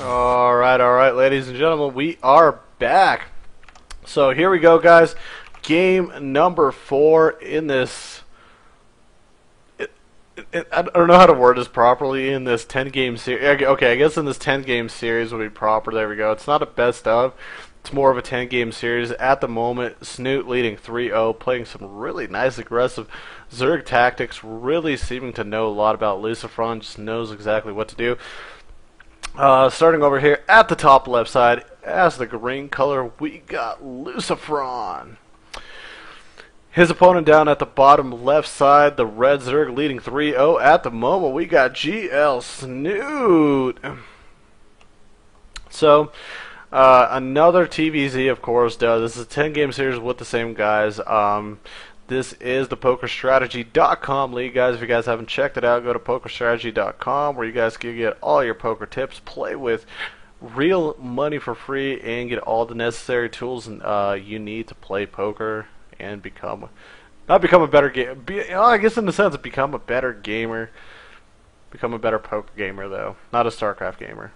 All right, ladies and gentlemen, we are back. So here we go, guys. Game number 4 in this. I don't know how to word this properly. In this 10-game series. Okay, I guess in this 10-game series would be proper. There we go. It's not a best of. It's more of a 10-game series. At the moment, Snute leading 3-0, playing some really nice aggressive Zerg tactics, really seeming to know a lot about Lucifron, just knows exactly what to do. Starting over here at the top left side, as the green color, we got Lucifron. His opponent down at the bottom left side, the red Zerg leading 3-0. At the moment, we got GL Snute. So, another TVZ, of course, this is a 10-game series with the same guys. This is the PokerStrategy.com league, guys. If you guys haven't checked it out, go to PokerStrategy.com, where you guys can get all your poker tips, play with real money for free, and get all the necessary tools you need to play poker and not become a better game. I guess in the sense of become a better gamer, become a better poker gamer, though, not a StarCraft gamer.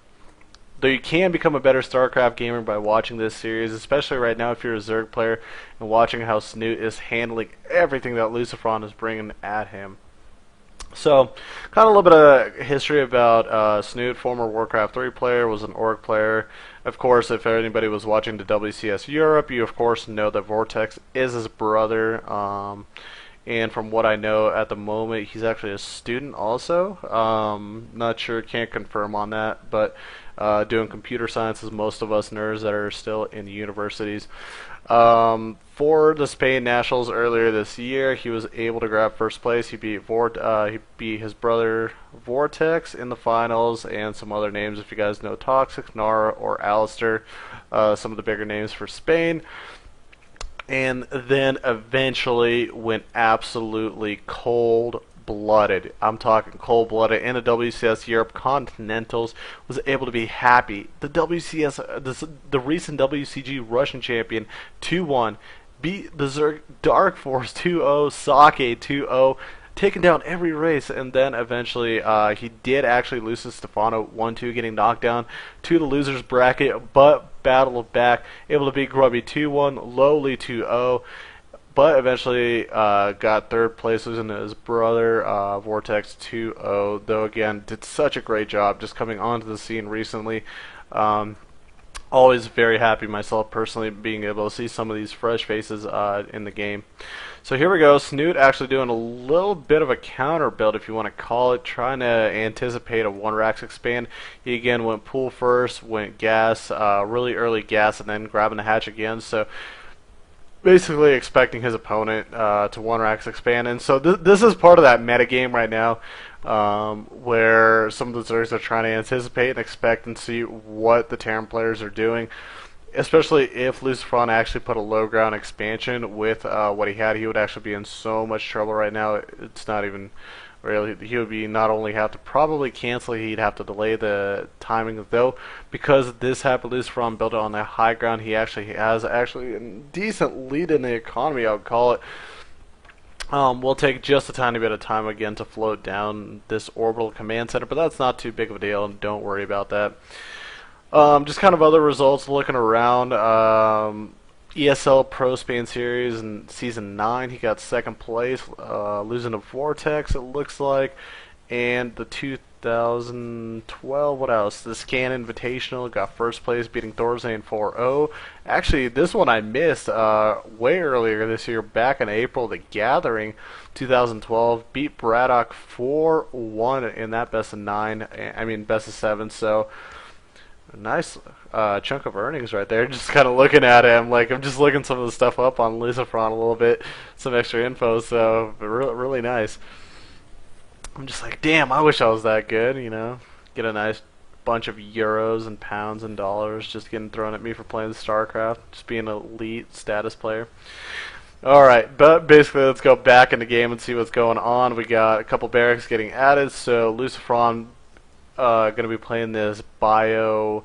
Though you can become a better StarCraft gamer by watching this series, especially right now if you're a Zerg player and watching how Snute is handling everything that Lucifron is bringing at him. So, kind of a little bit of history about Snute. Former Warcraft 3 player, was an Orc player. Of course, if anybody was watching the WCS Europe, you of course know that Vortex is his brother. And from what I know at the moment, he's actually a student also. Not sure, can't confirm on that, but doing computer science as most of us nerds that are still in universities. For the Spain Nationals earlier this year, he was able to grab first place. He beat his brother Vortex in the finals, and some other names if you guys know Toxic, Nara, or Alistair, some of the bigger names for Spain. And then eventually went absolutely cold-blooded. I'm talking cold-blooded in the WCS Europe Continentals. Was able to be happy. The WCS, the recent WCG Russian champion, 2-1. Beat the Zerg Dark Force 2-0. Sake 2-0. Taking down every race, and then eventually he did actually lose to Stefano 1-2, getting knocked down to the losers bracket, but battled back, able to beat Grubby 2-1, lowly 2-0, but eventually got third place, losing to his brother Vortex 2-0, though again did such a great job just coming onto the scene recently. Always very happy myself personally being able to see some of these fresh faces in the game. So here we go, Snute actually doing a little bit of a counter build, if you want to call it, trying to anticipate a 1-Rax expand. He again went pool first, went gas, really early gas, and then grabbing the hatch again. So basically expecting his opponent to 1-Rax expand. And so this is part of that metagame right now, where some of the Zergs are trying to anticipate and expect and see what the Terran players are doing. Especially if Lucifron actually put a low ground expansion with what he had, he would actually be in so much trouble right now. It's not even really. He would be not only have to probably cancel, he'd have to delay the timing, though, because this happened. Lucifron built it on the high ground. He actually has a decent lead in the economy, I would call it. We'll take just a tiny bit of time again to float down this orbital command center, but that's not too big of a deal, and don't worry about that. Just kind of other results looking around. ESL Pro Spain Series in Season 9, he got second place, losing to Vortex, it looks like. And the 2012, what else? The Scan Invitational got first place, beating Thorzane 4-0. Actually, this one I missed way earlier this year, back in April. The Gathering 2012 beat Braddock 4-1 in that best of 7. So a nice chunk of earnings right there. Just kind of looking at him, like I'm just looking some of the stuff up on Lucifron a little bit, some extra info. So really nice. I'm just like, damn, I wish I was that good, you know. Get a nice bunch of euros and pounds and dollars just getting thrown at me for playing StarCraft, just being an elite status player. Alright, but basically let's go back in the game and see what's going on. We got a couple barracks getting added, so Lucifron going to be playing this bio,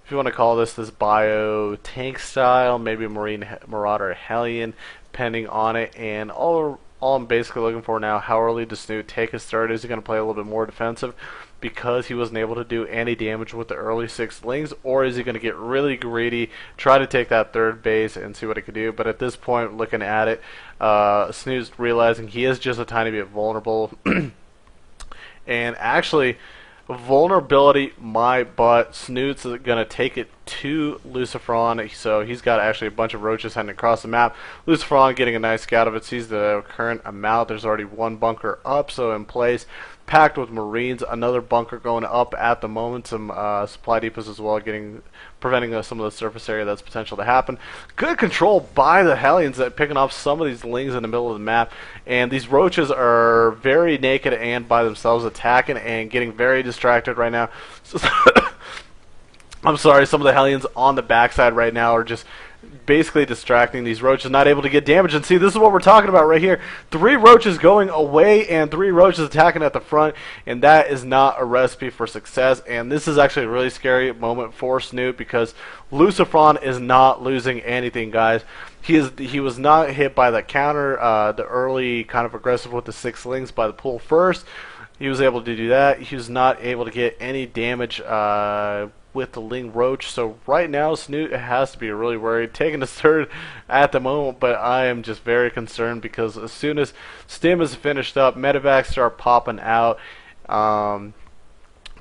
if you want to call this bio tank style, maybe Marine Marauder Hellion, depending on it, and all all I'm basically looking for now, how early does Snoot take his third? Is he going to play a little bit more defensive because he wasn't able to do any damage with the early 6 lings, or is he going to get really greedy, try to take that third base and see what he can do? But at this point, looking at it, Snoot's realizing he is just a tiny bit vulnerable. And actually, vulnerability, my butt. Snoot's going to take it to Lucifron, so he's got actually a bunch of roaches heading across the map. Lucifron getting a nice scout of it, sees the current amount. There's already one bunker up, so in place, packed with Marines. Another bunker going up at the moment. Some supply depots as well, preventing some of the surface area that's potential to happen. Good control by the Hellions at picking off some of these lings in the middle of the map. And these roaches are very naked and by themselves, attacking and getting very distracted right now. So I'm sorry, some of the Hellions on the backside right now are just basically distracting these roaches, not able to get damage. And see, this is what we're talking about right here. 3 roaches going away and 3 roaches attacking at the front, and that is not a recipe for success. And this is actually a really scary moment for Snoot, because Lucifron is not losing anything, guys. He was not hit by the counter, the early kind of aggressive with the 6 lings by the pool first. He was able to do that. He was not able to get any damage with the Ling Roach. So right now, Snoot has to be really worried, taking his third at the moment, but I am just very concerned because as soon as Stim is finished up, medevacs start popping out.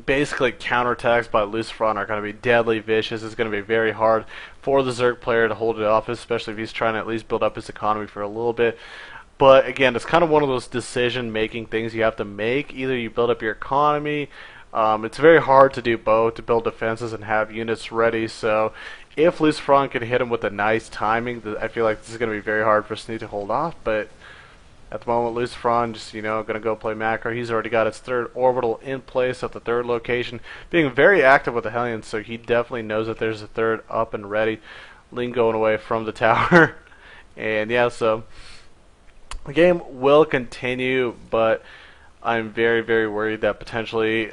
Basically, counterattacks by Lucifron are going to be deadly vicious. It's going to be very hard for the Zerg player to hold it off, especially if he's trying to at least build up his economy for a little bit. But again, it's kind of one of those decision-making things you have to make. Either you build up your economy. It's very hard to do both, to build defenses and have units ready. So if Lucifron can hit him with a nice timing, I feel like this is going to be very hard for Snoot to hold off. But at the moment, Lucifron just, going to go play macro. He's already got his 3rd orbital in place at the 3rd location, being very active with the Hellions, so he definitely knows that there's a 3rd up and ready. Ling going away from the tower. And yeah, so the game will continue, but I'm very, very worried that potentially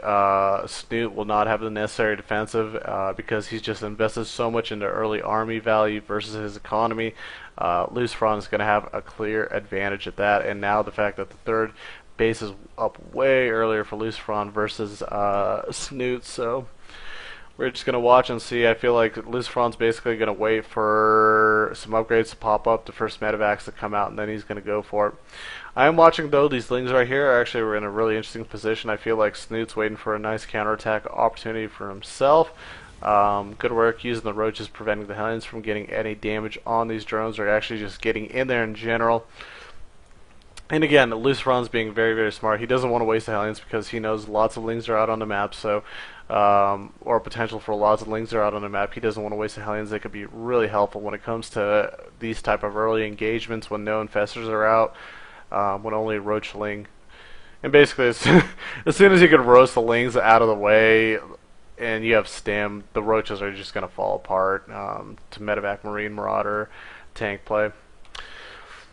Snoot will not have the necessary defensive because he's just invested so much into early army value versus his economy. Lucifron is going to have a clear advantage at that, and now the fact that the 3rd base is up way earlier for Lucifron versus Snoot, so we're just going to watch and see. I feel like Lucifron's basically going to wait for some upgrades to pop up, the first medevacs to come out, and then he's going to go for it. I am watching, though. These lings right here actually were in a really interesting position. I feel like Snoot's waiting for a nice counterattack opportunity for himself. Good work using the roaches, preventing the Hellions from getting any damage on these drones, or actually just getting in there in general. And again, Lucifron's being very, very smart. He doesn't want to waste the Hellions because he knows lots of lings are out on the map, so or potential for lots of lings are out on the map. He doesn't want to waste the Hellions. They could be really helpful when it comes to these type of early engagements when no infestors are out. When only Roach Ling. And basically, as soon as you can roast the Lings out of the way and you have Stim, the Roaches are just going to fall apart to medevac, Marine, Marauder, tank play.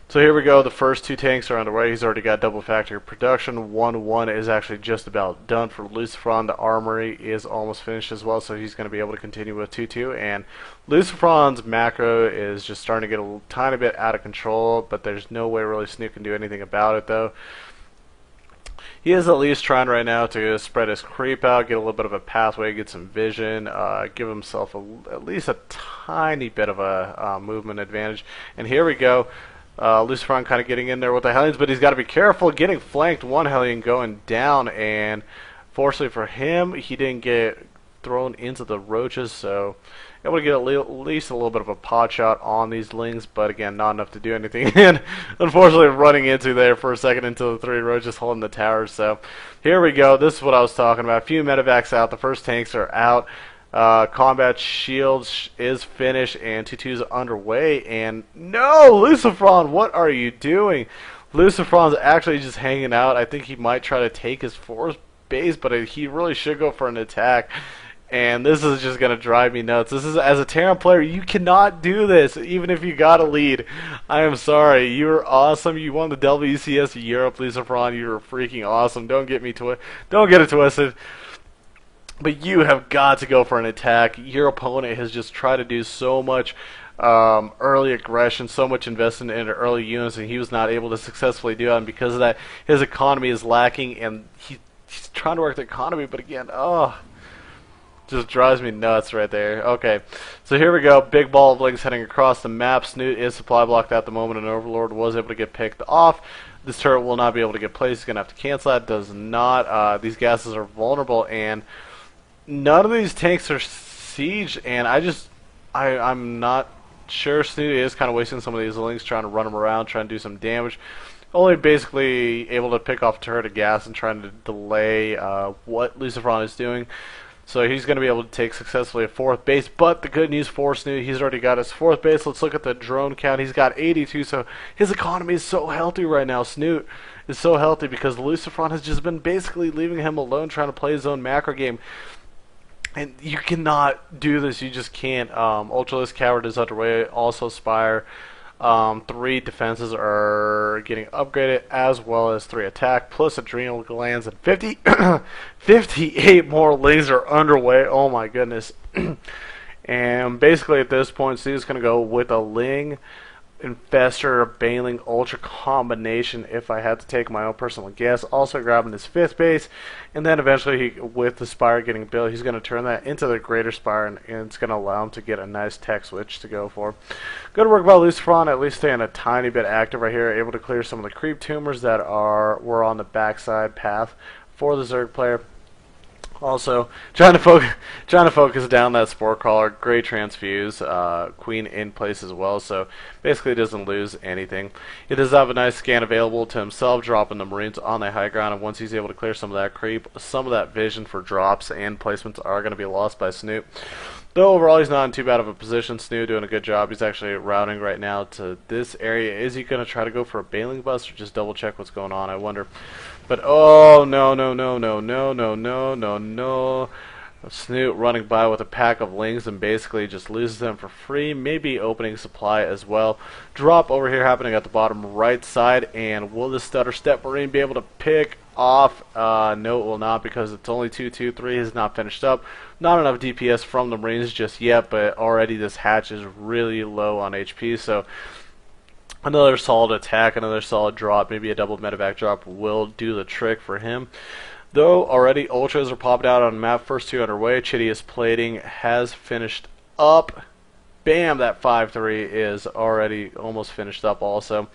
So here we go. The first 2 tanks are underway. He's already got double factory production. 1-1 is actually just about done for Lucifron. The armory is almost finished as well, so he's going to be able to continue with 2-2. And Lucifron's macro is just starting to get a tiny bit out of control, but there's no way really Snoot can do anything about it, though. He is at least trying right now to spread his creep out, get a little bit of a pathway, get some vision, give himself at least a tiny bit of a movement advantage. And here we go. Lucifron kind of getting in there with the Hellions, but he's got to be careful, getting flanked. One Hellion going down, and fortunately for him, he didn't get thrown into the roaches, so able to get at least a little bit of a pot shot on these lings, but again, not enough to do anything. And unfortunately, running into there for a second until the 3 roaches holding the towers. So here we go. This is what I was talking about. A few medevacs out. The first tanks are out. Combat shields is finished, and 2-2's underway. And no, Lucifron, what are you doing? Lucifron's actually just hanging out. I think he might try to take his 4th base, but he really should go for an attack. And this is just going to drive me nuts. This is, as a Terran player, you cannot do this, even if you got a lead. I am sorry. You're awesome. You won the WCS Europe, Lucifron. You're freaking awesome. Don't get it twisted. But you have got to go for an attack. Your opponent has just tried to do so much early aggression, so much invested into early units, and he was not able to successfully do that. And because of that, his economy is lacking, and he's trying to work the economy, but again, just drives me nuts right there. Okay, so here we go. Big ball of links heading across the map. Snoot is supply blocked at the moment, and Overlord was able to get picked off. This turret will not be able to get placed. He's going to have to cancel that. Does not. These gases are vulnerable, and none of these tanks are siege, and I'm not sure. Snoot is kind of wasting some of these links, trying to run them around, trying to do some damage. Only basically able to pick off a turret of gas and trying to delay what Lucifron is doing. So he's going to be able to take successfully a 4th base. But the good news for Snoot, he's already got his 4th base. Let's look at the drone count. He's got 82, so his economy is so healthy right now. Snoot is so healthy because Lucifron has just been basically leaving him alone, trying to play his own macro game. And you cannot do this. You just can't. Ultralisk Coward is underway. Also Spire. 3 defenses are getting upgraded, as well as 3 attack, plus adrenal glands, and 58 more lings are underway. Oh my goodness. And basically at this point, Steve's going to go with a Ling, Infestor, Baneling, Ultra combination if I had to take my own personal guess. Also grabbing his 5th base, and then eventually with the Spire getting built, he's going to turn that into the Greater Spire, and it's going to allow him to get a nice tech switch to go for. Good work by Lucifron, at least staying a tiny bit active right here, able to clear some of the creep tumors that were on the backside path for the Zerg player. Also, trying to focus down that Spore Crawler. Great transfuse. Queen in place as well, so basically doesn't lose anything. He does have a nice scan available to himself, dropping the Marines on the high ground, and once he's able to clear some of that creep, some of that vision for drops and placements are going to be lost by Snoot. Though overall he's not in too bad of a position. Snoot doing a good job. He's actually routing right now to this area. Is he going to try to go for a Baneling bust or just double check what's going on? I wonder. But oh no. Snoot running by with a pack of lings and basically just loses them for free. Maybe opening supply as well. Drop over here happening at the bottom right side, and will the Stutter Step Marine be able to pick off? No, it will not, because it's only 2-2-3 is not finished up. Not enough DPS from the Marines just yet, but already this hatch is really low on HP, so another solid attack, another solid drop, maybe a double medevac drop will do the trick for him. Though already Ultras are popped out on the map, first 2 underway. Chidius Plating has finished up. Bam, that 5-3 is already almost finished up also.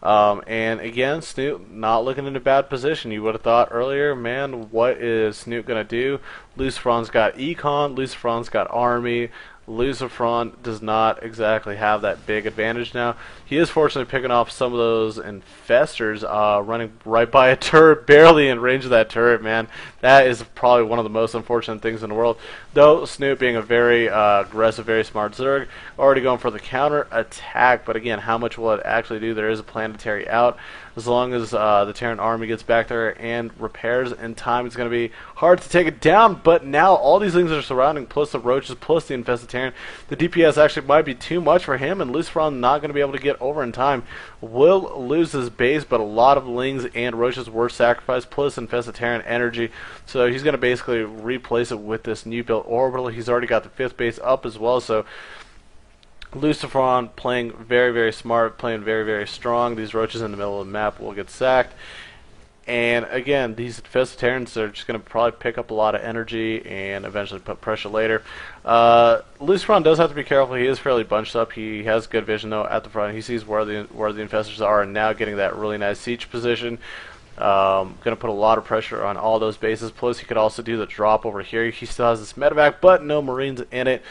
And again, Snoot not looking in a bad position. You would have thought earlier, man, what is Snoot going to do? Lucifron's got Econ, Lucifron's got Army. Lucifron does not exactly have that big advantage now. He is fortunately picking off some of those infestors, running right by a turret, barely in range of that turret, man. That is probably one of the most unfortunate things in the world. Though Snoot being a very aggressive, very smart Zerg, already going for the counter attack, but again, how much will it actually do? There is a planetary out. As long as the Terran army gets back there and repairs in time, it's going to be hard to take it down. But now all these things are surrounding, plus the roaches, plus the infested Terran. The DPS actually might be too much for him, and Lucifron not going to be able to get over in time. Will lose his base, but a lot of lings and roaches were sacrificed, plus infested Terran energy. So he's going to basically replace it with this new built orbital. He's already got the 5th base up as well, so Lucifron playing very, very smart, playing very, very strong. These roaches in the middle of the map will get sacked. And again, these infested Terrans are just going to probably pick up a lot of energy and eventually put pressure later. Lucifron does have to be careful. He is fairly bunched up. He has good vision though at the front. He sees where the infestors are, and now getting that really nice siege position. Going to put a lot of pressure on all those bases. Plus, he could also do the drop over here. He still has this medevac, but no Marines in it.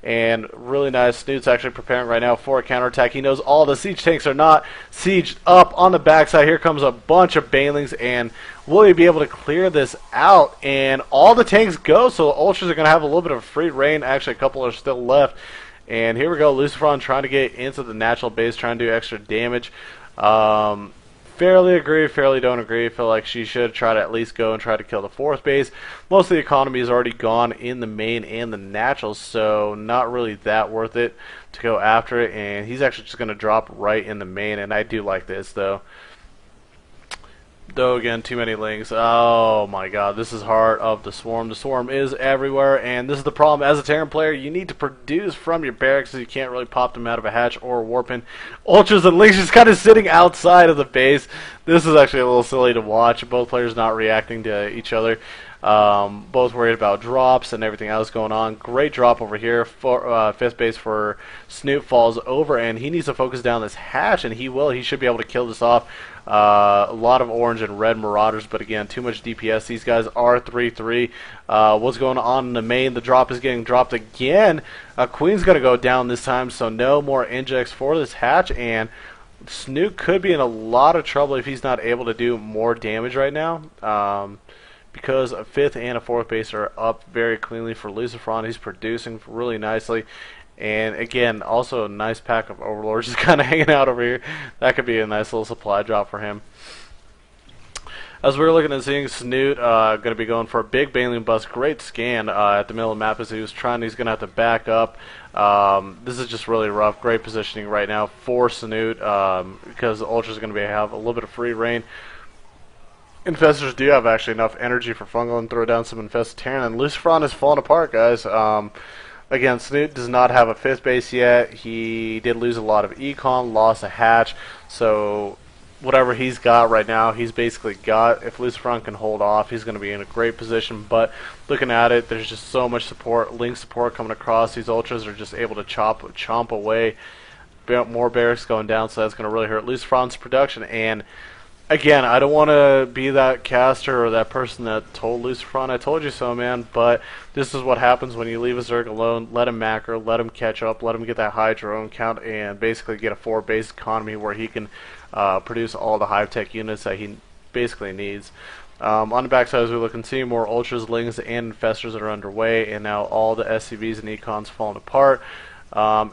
And really nice. Snoot's actually preparing right now for a counterattack. He knows all the siege tanks are not sieged up on the backside. Here comes a bunch of Banelings, and will he be able to clear this out? And all the tanks go, so the Ultras are going to have a little bit of free reign. Actually, a couple are still left. And here we go. Lucifron trying to get into the natural base, trying to do extra damage. Fairly agree, fairly don't agree. Feel like she should try to at least go and try to kill the 4th base. Most of the economy is already gone in the main and the naturals, so not really that worth it to go after it. And he's actually just going to drop right in the main, and I do like this though. Though again, too many links. Oh my god, this is Heart of the Swarm. The Swarm is everywhere, and this is the problem. As a Terran player, you need to produce from your barracks, so you can't really pop them out of a hatch or warping. Ultras and links just kind of sitting outside of the base. This is actually a little silly to watch. Both players not reacting to each other. Both worried about drops and everything else going on. Great drop over here. For, fifth base for Snoot falls over, and he needs to focus down this hatch, and he will. He should be able to kill this off. A lot of orange and red Marauders, but again, too much DPS. These guys are 3-3. What's going on in the main? The drop is getting dropped again. Queen's going to go down this time, so no more injects for this hatch, and Snoot could be in a lot of trouble if he's not able to do more damage right now. Because a fifth and a fourth base are up very cleanly for Lucifron. He's producing really nicely. And again, also a nice pack of Overlords just kind of hanging out over here. That could be a nice little supply drop for him. As we're looking at seeing Snoot, going to be going for a big Bailing Bust. Great scan at the middle of the map as he was trying. He's going to have to back up. This is just really rough. Great positioning right now for Snoot because the Ultra's going to have a little bit of free reign. Infestors do have actually enough energy for Fungal and throw down some Infested Terran, and Lucifron is falling apart, guys. Again, Snoot does not have a fifth base yet. He did lose a lot of econ, lost a hatch, so whatever he's got right now, he's basically got. If Lucifron can hold off, he's going to be in a great position, but looking at it, there's just so much support, link support coming across. These Ultras are just able to chomp away. More barracks going down, so that's going to really hurt Lucifron's production, and again, I don't want to be that caster or that person that told Lucifron, I told you so, man, but this is what happens when you leave a Zerg alone. Let him macro, let him catch up, let him get that high drone count, and basically get a 4-base economy where he can produce all the hive tech units that he basically needs. On the backside, as we look and see, more Ultras, Lings, and Infestors that are underway, and now all the SCVs and Econs falling apart.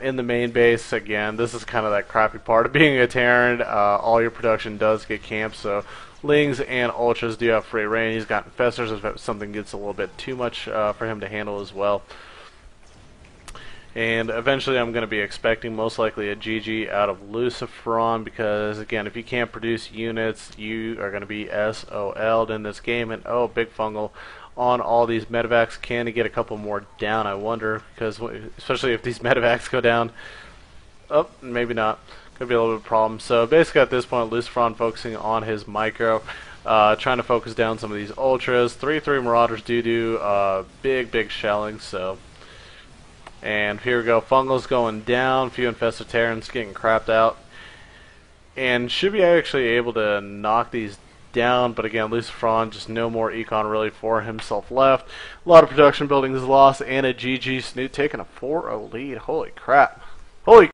In the main base, again, this is kind of that crappy part of being a Terran. All your production does get camped, so Lings and Ultras do have free reign. He's got Infestors if something gets a little bit too much for him to handle as well. And eventually I'm going to be expecting most likely a GG out of Lucifron because, again, if you can't produce units, you are going to be SOL'd in this game. And, oh, big Fungal on all these medevacs. Can he get a couple more down, I wonder, because especially if these medevacs go down. Oh, maybe not. Could be a little bit of a problem. So basically at this point, Lucifron focusing on his micro, trying to focus down some of these Ultras. 3-3 Marauders do big shelling, so. And here we go, Fungal's going down, few Infested Terrans getting crapped out. And should be actually able to knock these down, but again, Lucifron, just no more econ really for himself left. A lot of production buildings lost, and a GG. Snoot taking a 4-0 lead. Holy crap. Holy